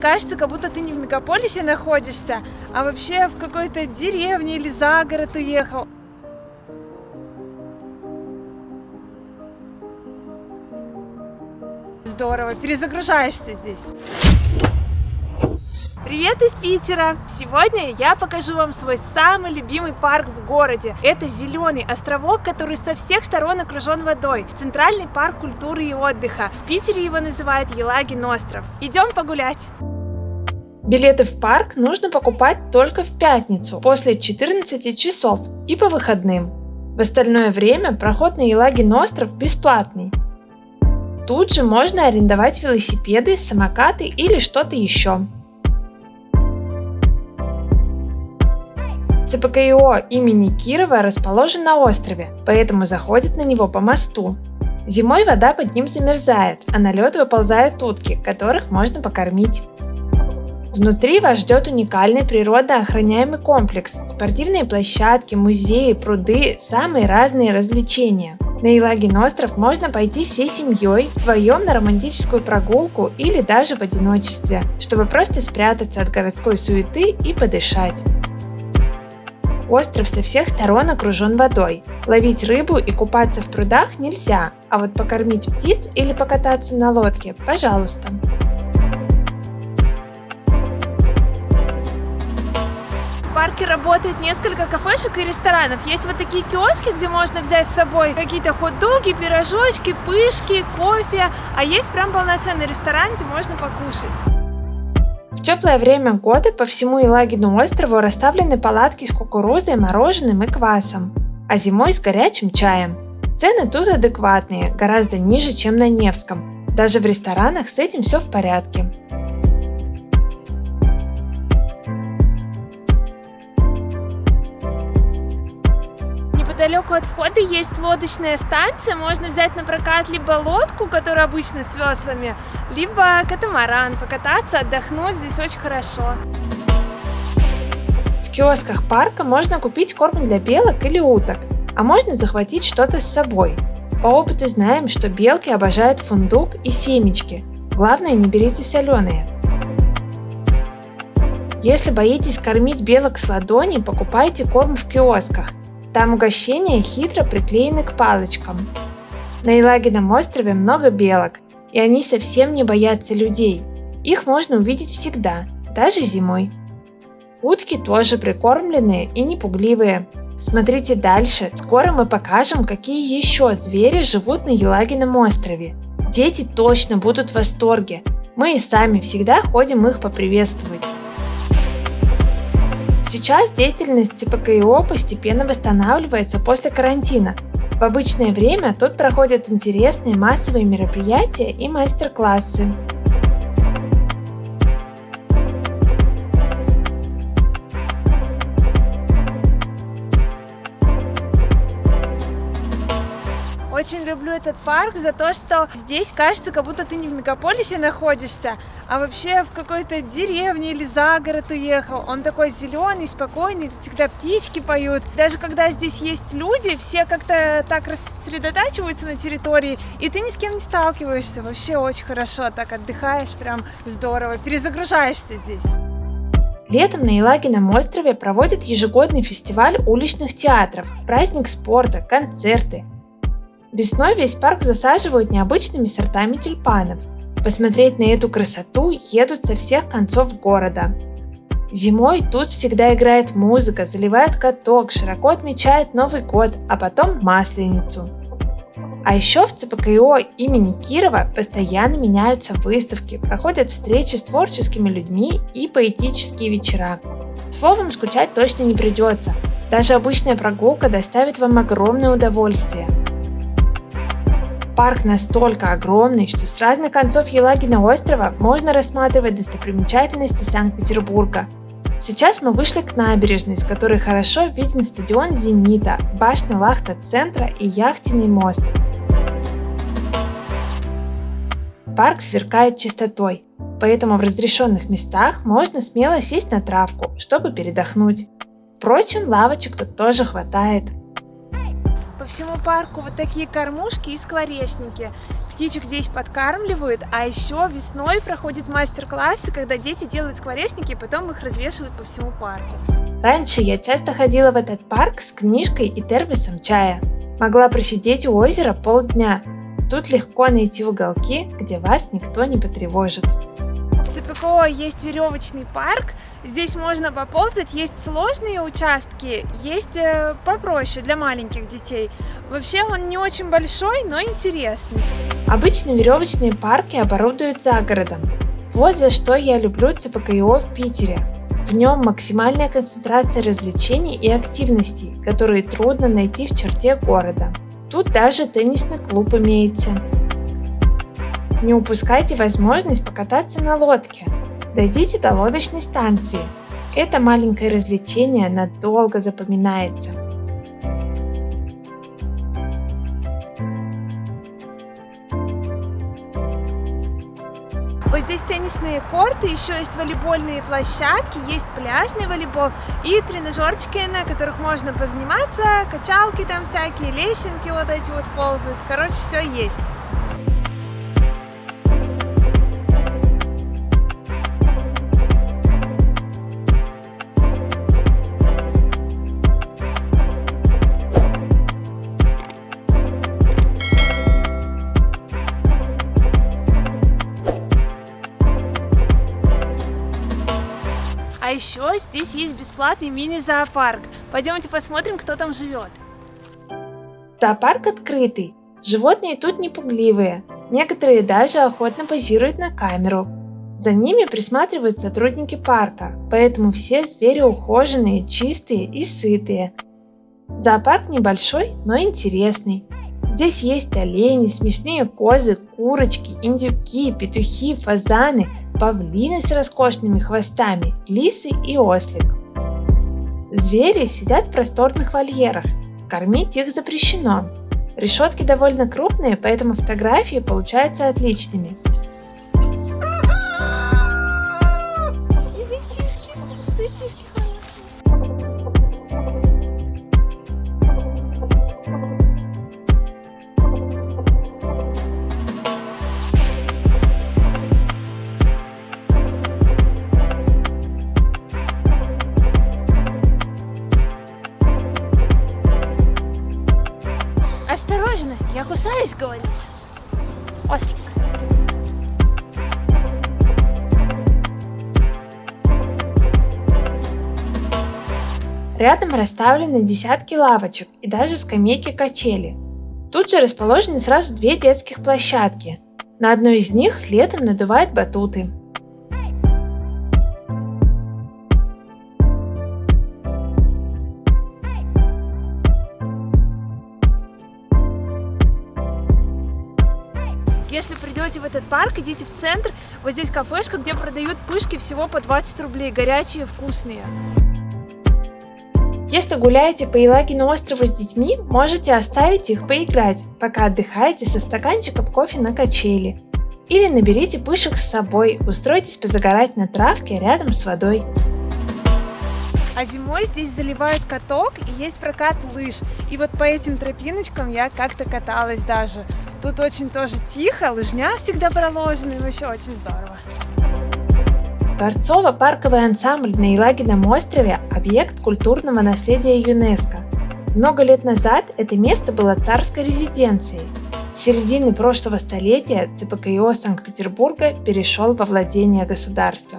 Кажется, как будто ты не в мегаполисе находишься, а вообще в какой-то деревне или за город уехал. Здорово, перезагружаешься здесь. Привет из Питера! Сегодня я покажу вам свой самый любимый парк в городе. Это зеленый островок, который со всех сторон окружен водой. Центральный парк культуры и отдыха. В Питере его называют Елагин остров. Идем погулять! Билеты в парк нужно покупать только в пятницу после 14 часов и по выходным. В остальное время проход на Елагин остров бесплатный. Тут же можно арендовать велосипеды, самокаты или что-то еще. ЦПКИО имени Кирова расположен на острове, поэтому заходит на него по мосту. Зимой вода под ним замерзает, а на лед выползают утки, которых можно покормить. Внутри вас ждет уникальный природоохраняемый комплекс, спортивные площадки, музеи, пруды, самые разные развлечения. На Елагин остров можно пойти всей семьей, вдвоем на романтическую прогулку или даже в одиночестве, чтобы просто спрятаться от городской суеты и подышать. Остров со всех сторон окружен водой. Ловить рыбу и купаться в прудах нельзя, а вот покормить птиц или покататься на лодке – пожалуйста. В парке работает несколько кафешек и ресторанов. Есть вот такие киоски, где можно взять с собой какие-то хот-доги, пирожочки, пышки, кофе. А есть прям полноценный ресторан, где можно покушать. В теплое время года по всему Елагину острову расставлены палатки с кукурузой, мороженым и квасом, а зимой с горячим чаем. Цены тут адекватные, гораздо ниже, чем на Невском. Даже в ресторанах с этим все в порядке. Неподалеку от входа есть лодочная станция, можно взять на прокат либо лодку, которая обычно с веслами, либо катамаран, покататься, отдохнуть, здесь очень хорошо. В киосках парка можно купить корм для белок или уток, а можно захватить что-то с собой. По опыту знаем, что белки обожают фундук и семечки, главное не берите соленые. Если боитесь кормить белок с ладони, покупайте корм в киосках. Там угощения хитро приклеены к палочкам. На Елагином острове много белок, и они совсем не боятся людей. Их можно увидеть всегда, даже зимой. Утки тоже прикормленные и непугливые. Смотрите дальше, скоро мы покажем, какие еще звери живут на Елагином острове. Дети точно будут в восторге. Мы и сами всегда ходим их поприветствовать. Сейчас деятельность ЦПКИО постепенно восстанавливается после карантина. В обычное время тут проходят интересные массовые мероприятия и мастер-классы. Очень люблю этот парк за то, что здесь кажется, как будто ты не в мегаполисе находишься, а вообще в какой-то деревне или за город уехал. Он такой зеленый, спокойный, тут всегда птички поют. Даже когда здесь есть люди, все как-то так рассредотачиваются на территории, и ты ни с кем не сталкиваешься. Вообще очень хорошо, так отдыхаешь, прям здорово, перезагружаешься здесь. Летом на Елагином острове проводят ежегодный фестиваль уличных театров, праздник спорта, концерты. Весной весь парк засаживают необычными сортами тюльпанов. Посмотреть на эту красоту едут со всех концов города. Зимой тут всегда играет музыка, заливают каток, широко отмечают Новый год, а потом Масленицу. А еще в ЦПКИО имени Кирова постоянно меняются выставки, проходят встречи с творческими людьми и поэтические вечера. Словом, скучать точно не придется. Даже обычная прогулка доставит вам огромное удовольствие. Парк настолько огромный, что с разных концов Елагина острова можно рассматривать достопримечательности Санкт-Петербурга. Сейчас мы вышли к набережной, с которой хорошо виден стадион «Зенита», башня Лахта-центра и яхтенный мост. Парк сверкает чистотой, поэтому в разрешенных местах можно смело сесть на травку, чтобы передохнуть. Впрочем, лавочек тут тоже хватает. По всему парку вот такие кормушки и скворечники. птичек здесь подкармливают, а еще весной проходят мастер-классы, когда дети делают скворечники и потом их развешивают по всему парку. Раньше я часто ходила в этот парк с книжкой и термосом чая. Могла просидеть у озера полдня. Тут легко найти уголки, где вас никто не потревожит. В ЦПКО есть веревочный парк, здесь можно поползать, есть сложные участки, есть попроще для маленьких детей. Вообще он не очень большой, но интересный. Обычно веревочные парки оборудуют за городом. Вот за что я люблю ЦПКО в Питере. В нем максимальная концентрация развлечений и активностей, которые трудно найти в черте города. Тут даже теннисный клуб имеется. Не упускайте возможность покататься на лодке. Дойдите до лодочной станции. Это маленькое развлечение надолго запоминается. Вот здесь теннисные корты, еще есть волейбольные площадки, есть пляжный волейбол и тренажерчики, на которых можно позаниматься, качалки там всякие, лесенки вот эти вот ползать. Короче, все есть. А еще здесь есть бесплатный мини-зоопарк. Пойдемте посмотрим, кто там живет. Зоопарк открытый. Животные тут не пугливые. Некоторые даже охотно позируют на камеру. За ними присматривают сотрудники парка, поэтому все звери ухоженные, чистые и сытые. Зоопарк небольшой, но интересный. Здесь есть олени, смешные козы, курочки, индюки, петухи, фазаны, павлины с роскошными хвостами, лисы и ослик. Звери сидят в просторных вольерах. Кормить их запрещено. Решетки довольно крупные, поэтому фотографии получаются отличными. И зайчишки хорошие. Осторожно, я кусаюсь, говорит ослик. Рядом расставлены десятки лавочек и даже скамейки-качели. Тут же расположены сразу две детских площадки. На одной из них летом надувают батуты. Если придете в этот парк, идите в центр. Вот здесь кафешка, где продают пышки всего по 20 рублей, горячие, вкусные. Если гуляете по Елагину острову с детьми, можете оставить их поиграть, пока отдыхаете со стаканчиком кофе на качели. Или наберите пышек с собой, устройтесь позагорать на травке рядом с водой. А зимой здесь заливают каток и есть прокат лыж. И вот по этим тропиночкам я как-то каталась даже. Тут очень тоже тихо, лыжня всегда проложена, и вообще очень здорово. Дворцово-парковый ансамбль на Елагином острове – объект культурного наследия ЮНЕСКО. Много лет назад это место было царской резиденцией. С середины прошлого столетия ЦПКИО Санкт-Петербурга перешел во владение государства.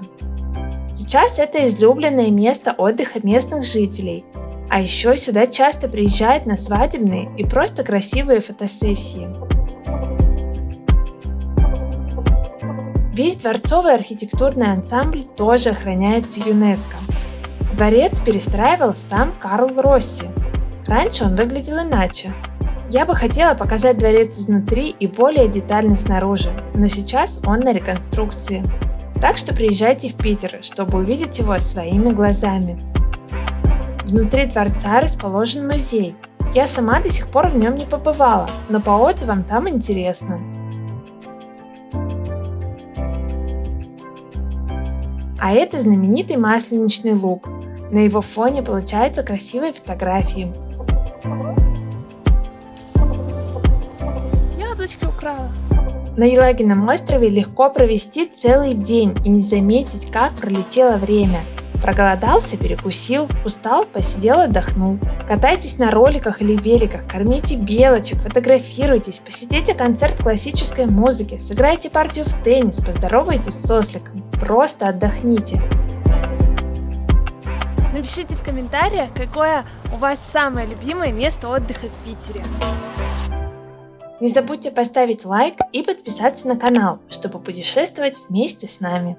Сейчас это излюбленное место отдыха местных жителей, а еще сюда часто приезжают на свадебные и просто красивые фотосессии. Весь дворцовый архитектурный ансамбль тоже охраняется ЮНЕСКО. Дворец перестраивал сам Карл Росси. Раньше он выглядел иначе. Я бы хотела показать дворец изнутри и более детально снаружи, но сейчас он на реконструкции. Так что приезжайте в Питер, чтобы увидеть его своими глазами. Внутри дворца расположен музей. Я сама до сих пор в нем не побывала, но по отзывам там интересно. А это знаменитый Масленичный луг. На его фоне получаются красивые фотографии. Яблочки украла. На Елагином острове легко провести целый день и не заметить, как пролетело время. Проголодался – перекусил, устал – посидел, отдохнул. Катайтесь на роликах или великах, кормите белочек, фотографируйтесь, посетите концерт классической музыки, сыграйте партию в теннис, поздоровайтесь с осликом, просто отдохните. Напишите в комментариях, какое у вас самое любимое место отдыха в Питере. Не забудьте поставить лайк и подписаться на канал, чтобы путешествовать вместе с нами.